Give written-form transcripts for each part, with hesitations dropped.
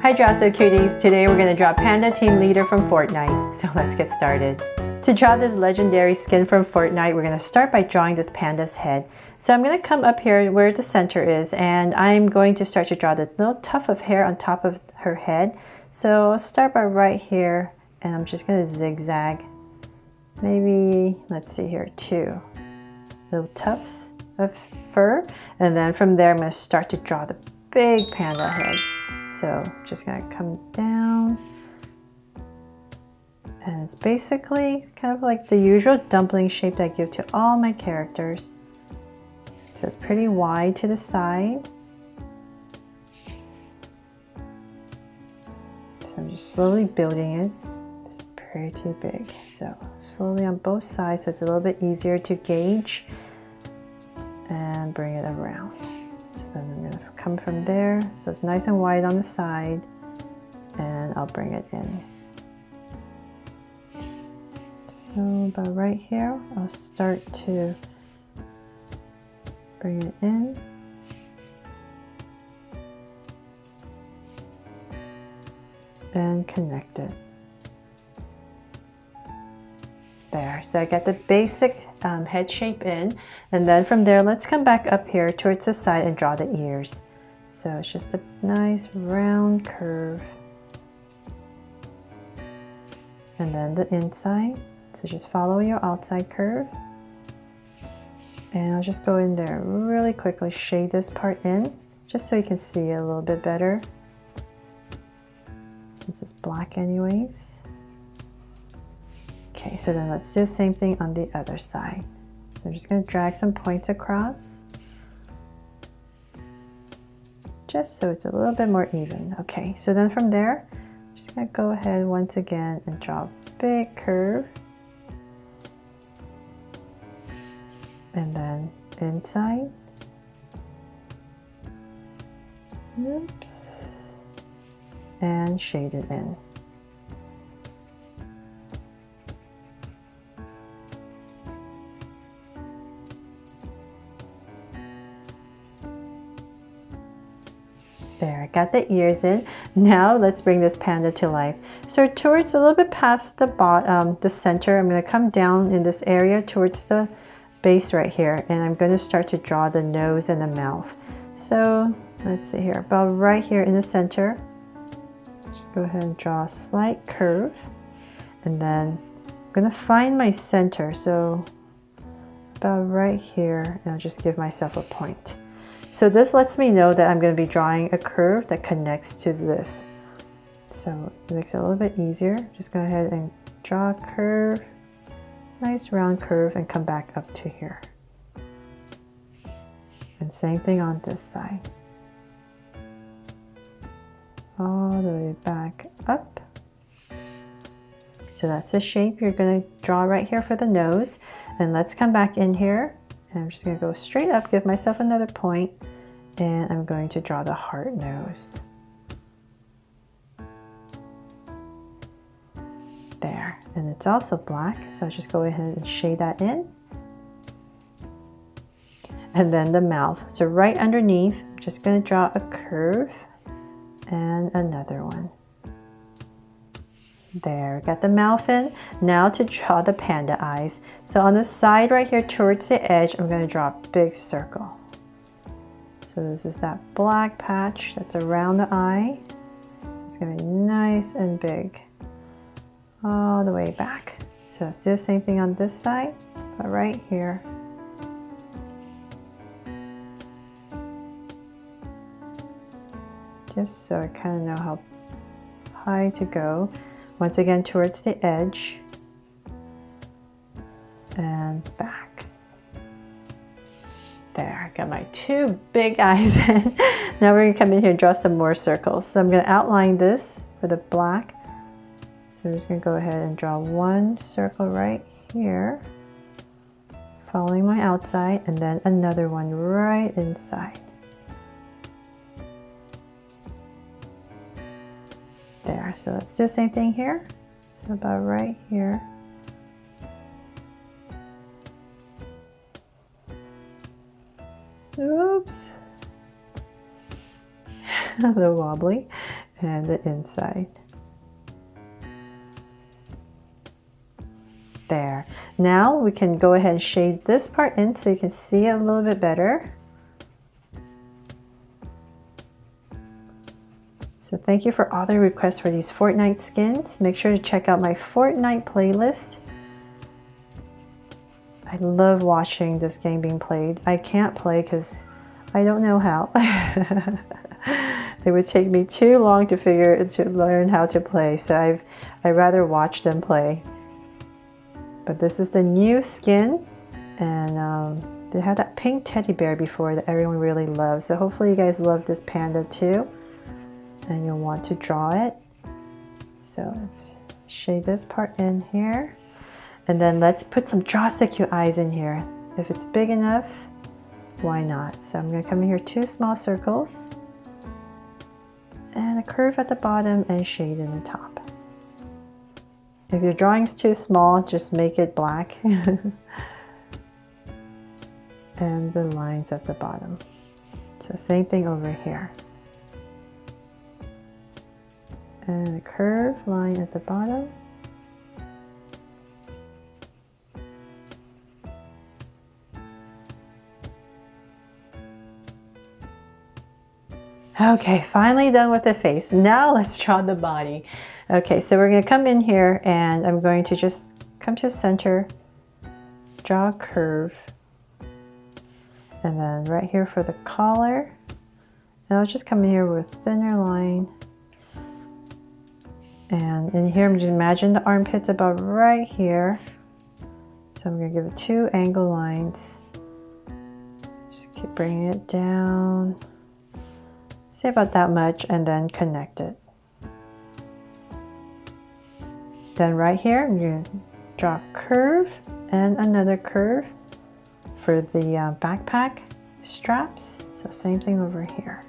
Hi Drasso Cuties! Today we're going to draw Panda Team Leader from Fortnite. So let's get started. To draw this legendary skin from Fortnite, we're going to start by drawing this panda's head. So I'm going to come up here where the center is, and I'm going to start to draw the little tuft of hair on top of her head. So I'll start by right here, and I'm just going to zigzag. Maybe, let's see here, 2 little tufts of fur. And then from there, I'm going to start to draw the big panda head. So just gonna come down, and it's basically kind of like the usual dumpling shape that I give to all my characters. So it's pretty wide to the side. So I'm just slowly building it. It's pretty big. So slowly on both sides, so it's a little bit easier to gauge and bring it around. So then I'm going to come from there, so it's nice and wide on the side, and I'll bring it in. So about right here, I'll start to bring it in. And connect it. There, so I got the basic head shape in, and then from there let's come back up here towards the side and draw the ears. So it's just a nice round curve, and then the inside, so just follow your outside curve, and I'll just go in there really quickly, shade this part in just so you can see it a little bit better since it's black anyways. Okay, so then let's do the same thing on the other side. So I'm just going to drag some points across, just so it's a little bit more even. Okay, so then from there, I'm just going to go ahead once again and draw a big curve. And then inside. Oops. And shade it in. There, I got the ears in. Now let's bring this panda to life. So towards a little bit past the bottom, the center, I'm going to come down in this area towards the base right here, and I'm going to start to draw the nose and the mouth. So let's see here, about right here in the center, just go ahead and draw a slight curve, and then I'm going to find my center. So about right here, and I'll just give myself a point. So this lets me know that I'm going to be drawing a curve that connects to this. So it makes it a little bit easier. Just go ahead and draw a curve, nice round curve, and come back up to here. And same thing on this side. All the way back up. So that's the shape you're going to draw right here for the nose. And let's come back in here. And I'm just going to go straight up, give myself another point, and I'm going to draw the heart nose. There, and it's also black, so I'll just go ahead and shade that in. And then the mouth. So right underneath, I'm just going to draw a curve and another one. There, got the mouth in. Now to draw the panda eyes. So on the side right here towards the edge, I'm going to draw a big circle. So this is that black patch that's around the eye. It's going to be nice and big all the way back. So let's do the same thing on this side, but right here. Just so I kind of know how high to go. Once again, towards the edge and back. There, I got my 2 big eyes in. Now we're going to come in here and draw some more circles. So I'm going to outline this for the black. So we're just going to go ahead and draw 1 circle right here, following my outside, and then another one right inside. There, so let's do the same thing here. So about right here. Oops. A little wobbly. and the inside. There. Now we can go ahead and shade this part in so you can see it a little bit better. So thank you for all the requests for these Fortnite skins. Make sure to check out my Fortnite playlist. I love watching this game being played. I can't play because I don't know how. It would take me too long to learn how to play, so I'd rather watch them play. But this is the new skin, and they had that pink teddy bear before that everyone really loved. So hopefully you guys love this panda too, and you'll want to draw it. So let's shade this part in here, and then let's put some draw cute eyes in here. If it's big enough, why not? So I'm going to come in here 2 small circles, and a curve at the bottom and shade in the top. If your drawing's too small, just make it black. And the lines at the bottom. So same thing over here. And a curve line at the bottom. Okay, finally done with the face. Now let's draw the body. Okay, so we're going to come in here and I'm going to just come to the center, draw a curve, and then right here for the collar. And I'll just come in here with a thinner line. And in here, I'm just imagine the armpits about right here. So I'm going to give it 2 angle lines. Just keep bringing it down. Say about that much and then connect it. Then right here, I'm going to draw a curve and another curve for the backpack straps. So same thing over here.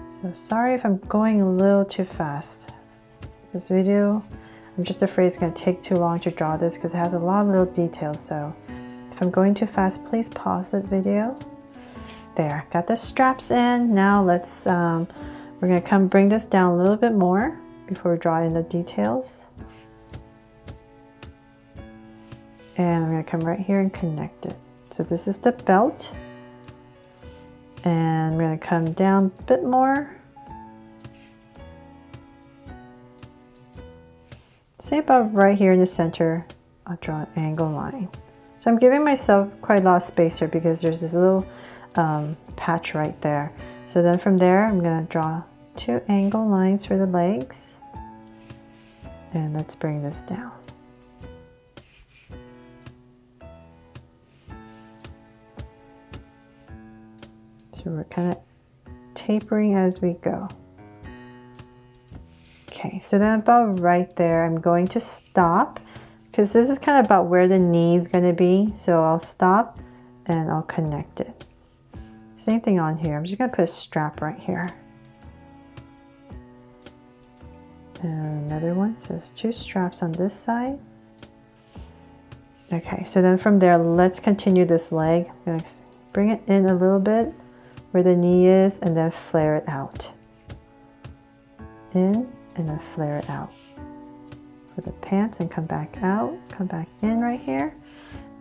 So sorry if I'm going a little too fast. This video, I'm just afraid it's going to take too long to draw this because it has a lot of little details. So if I'm going too fast, please pause the video. There, got the straps in. Now let's, we're going to bring this down a little bit more before we draw in the details. And I'm going to come right here and connect it. So this is the belt. And I'm going to come down a bit more. Say about right here in the center, I'll draw an angle line. So I'm giving myself quite a lot of space here because there's this little patch right there. So then from there, I'm going to draw 2 angle lines for the legs. And let's bring this down. So we're kind of tapering as we go. Okay, so then about right there, I'm going to stop because this is kind of about where the knee is going to be. So I'll stop and I'll connect it. Same thing on here. I'm just going to put a strap right here. And another one. So there's 2 straps on this side. Okay, so then from there, let's continue this leg. I'm going to bring it in a little bit where the knee is and then flare it out. In and then flare it out. For the pants and come back out, come back in right here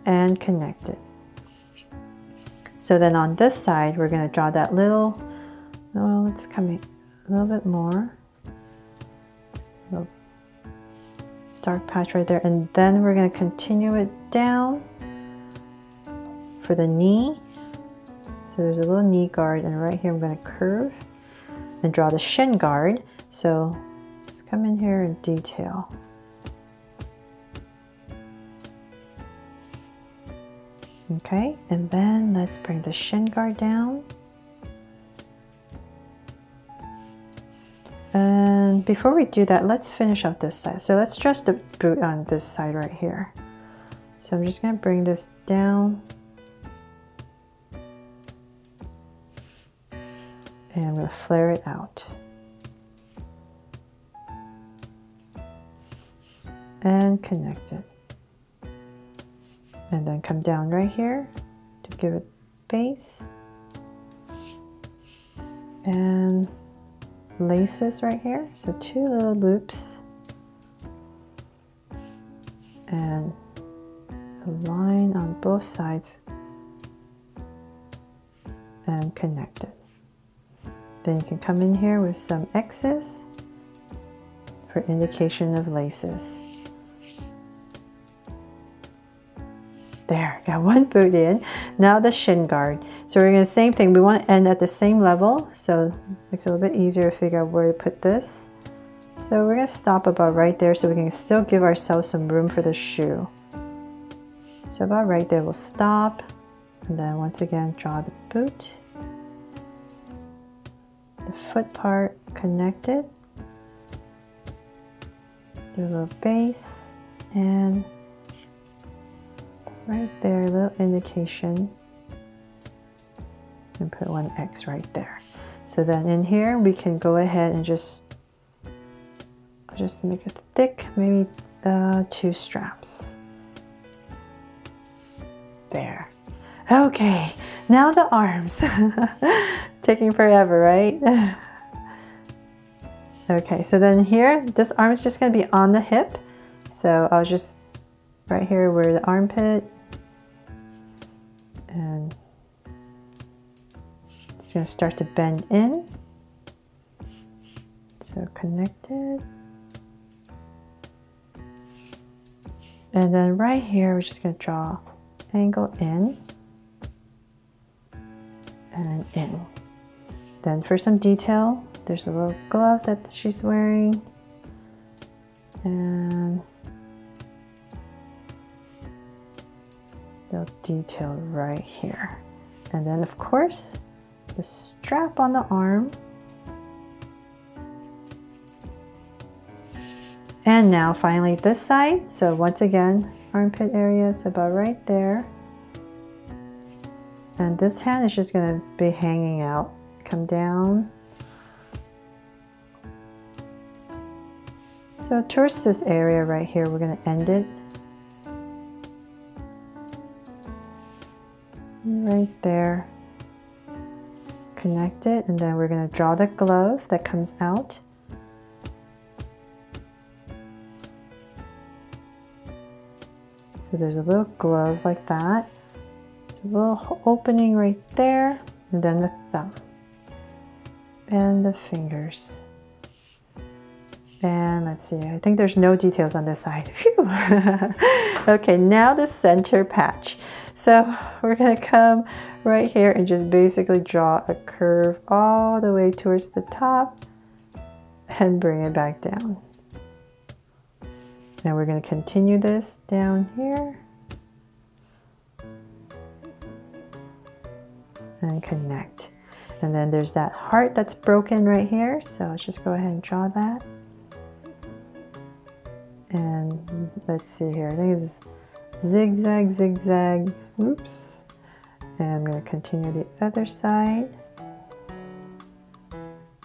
and connect it. So then on this side, we're going to draw that little, oh, let's come in a little bit more. Little dark patch right there. And then we're going to continue it down for the knee. So there's a little knee guard, and right here I'm going to curve and draw the shin guard. So let's come in here and detail. Okay, and then let's bring the shin guard down. And before we do that, let's finish up this side. So let's dress the boot on this side right here. So I'm just going to bring this down. And I'm going to flare it out. And connect it. And then come down right here to give it base. And laces right here. So 2 little loops. And a line on both sides. And connect it. Then you can come in here with some X's for indication of laces. There, got 1 boot in. Now the Shin Guard. So we're going to same thing. We want to end at the same level, so it makes it a little bit easier to figure out where to put this. So we're going to stop about right there so we can still give ourselves some room for the shoe. So about right there we'll stop, and then once again draw the boot. The foot part connected. Do a little base, and right there, a little indication, and put 1 X right there. So then in here we can go ahead and just make it thick, maybe 2 straps. There. Okay, now the arms. It's taking forever, right? Okay, so then here, this arm is just going to be on the hip. So I'll just, right here where the armpit, and it's going to start to bend in. So connected. And then right here, we're just going to draw angle in and in. Then for some detail, there's a little glove that she's wearing. And little detail right here. And then of course, the strap on the arm. And now finally this side. So once again, armpit area is about right there. And this hand is just going to be hanging out. Come down. So towards this area right here, we're going to end it. Right there. Connect it, and then we're going to draw the glove that comes out. So there's a little glove like that. There's a little opening right there, and then the thumb. And the fingers. And let's see, I think there's no details on this side. Okay, now the center patch. So we're gonna come right here and just basically draw a curve all the way towards the top and bring it back down. Now we're gonna continue this down here and connect. And then there's that heart that's broken right here. So let's just go ahead and draw that. And let's see here, I think it's zigzag, zigzag, oops. And I'm going to continue the other side.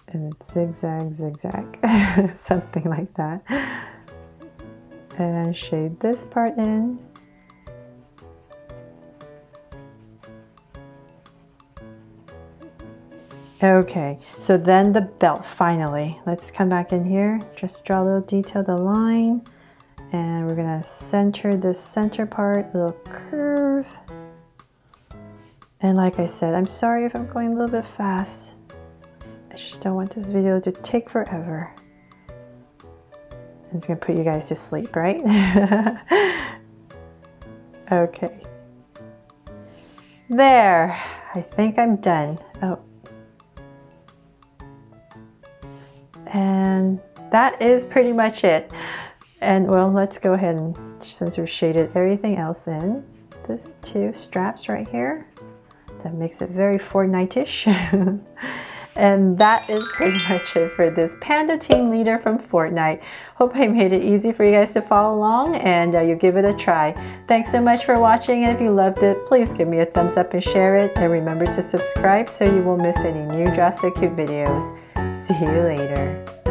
And it's zigzag, zigzag, something like that. And shade this part in. Okay, so then the belt finally. Let's come back in here, just draw a little detail, the line. And we're gonna center this center part, a little curve. And like I said, I'm sorry if I'm going a little bit fast. I just don't want this video to take forever. It's gonna put you guys to sleep, right? Okay. There, I think I'm done. Oh. And that is pretty much it. And well, let's go ahead and, since we've shaded everything else in, this 2 straps right here, that makes it very Fortnite-ish. And that is pretty much it for this Panda Team Leader from Fortnite. Hope I made it easy for you guys to follow along, and you give it a try. Thanks so much for watching, and if you loved it, please give me a thumbs up and share it. And remember to subscribe so you won't miss any new Drastic Cute videos. See you later.